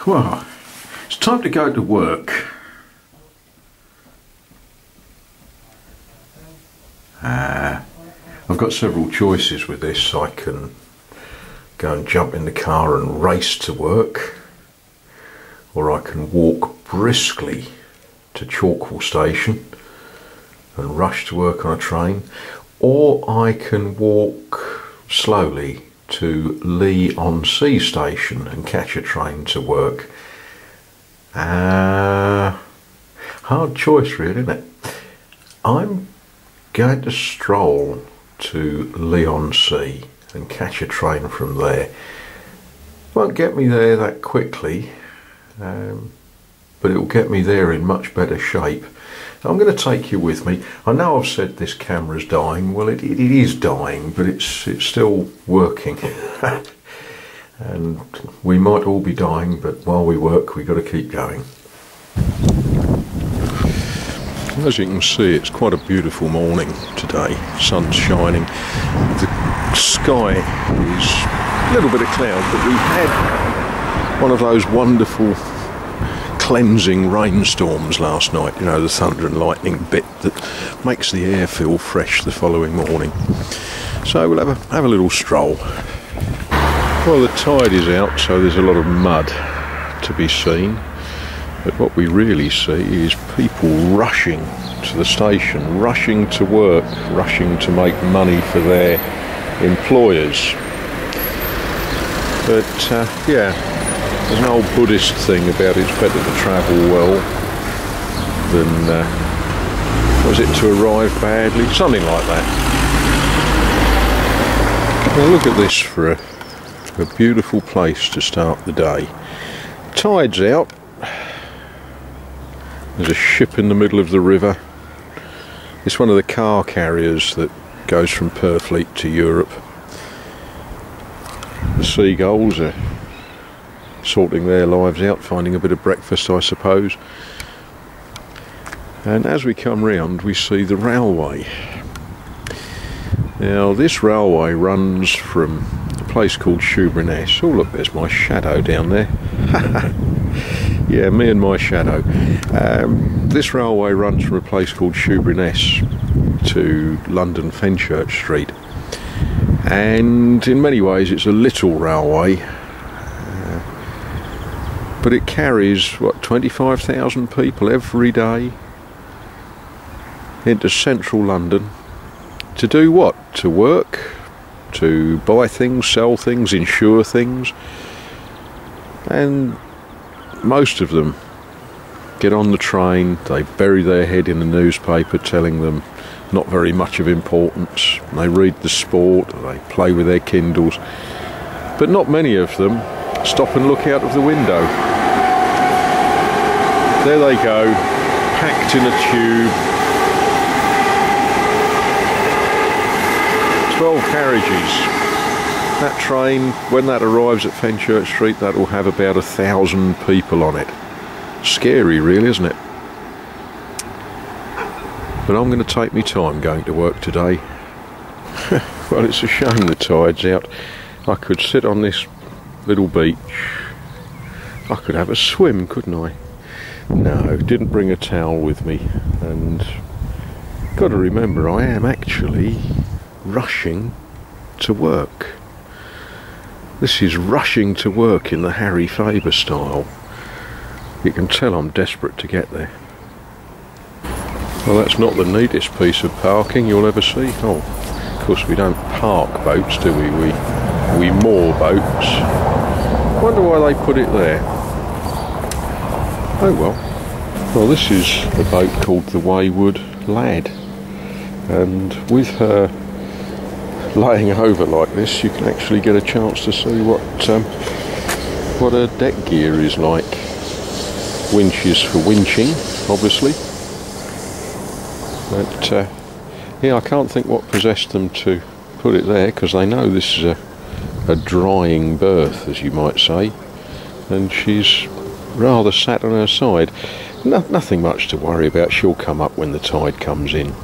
Well, it's time to go to work. I've got several choices with this. I can go and jump in the car and race to work, or I can walk briskly to Chalkwell station and rush to work on a train, or I can walk slowly to Leigh-on-Sea station and catch a train to work. Hard choice really, isn't it? I'm going to stroll to Leigh-on-Sea and catch a train from there. Won't get me there that quickly, but it will get me there in much better shape. I'm going to take you with me. I know I've said this camera's dying. Well, it is dying, but it's still working. And we might all be dying, but while we work, we've got to keep going. As you can see, it's quite a beautiful morning today. Sun's shining. The sky is a little bit of cloud, but we've had one of those wonderful cleansing rainstorms last night, you know, the thunder and lightning bit that makes the air feel fresh the following morning. So we'll have a little stroll. Well, the tide is out, so there's a lot of mud to be seen, but what we really see is people rushing to the station, rushing to work, rushing to make money for their employers. But yeah, there's an old Buddhist thing about it's better to travel well than, was it to arrive badly? Something like that. Now look at this for a beautiful place to start the day. Tide's out. There's a ship in the middle of the river. It's one of the car carriers that goes from Purfleet to Europe. The seagulls are sorting their lives out, finding a bit of breakfast, I suppose. And as we come round, we see the railway. Now, this railway runs from a place called Shoeburyness. Oh, look, there's my shadow down there. Yeah, me and my shadow. This railway runs from a place called Shoeburyness to London Fenchurch Street. And in many ways, it's a little railway. But it carries, what, 25,000 people every day into central London. To do what? To work, to buy things, sell things, insure things. And most of them get on the train, they bury their head in the newspaper telling them not very much of importance. They read the sport, they play with their Kindles. But not many of them stop and look out of the window. There they go, packed in a tube. 12 carriages. That train, when that arrives at Fenchurch Street, that will have about 1,000 people on it. Scary really, isn't it? But I'm going to take me time going to work today. Well, it's a shame the tide's out. I could sit on this little beach. I could have a swim, couldn't I? No, didn't bring a towel with me. And got to remember, I am actually rushing to work. This is rushing to work in the Harry Faber style. You can tell I'm desperate to get there. Well, that's not the neatest piece of parking you'll ever see. Oh, of course we don't park boats, do we? We moor boats. Wonder why they put it there. Oh well. Well, this is a boat called the Wayward Lad, and with her laying over like this, you can actually get a chance to see what her deck gear is like. Winches for winching, obviously. But yeah, I can't think what possessed them to put it there, because they know this is a drying berth, as you might say, and she's rather sat on her side. Nothing much to worry about. She'll come up when the tide comes in.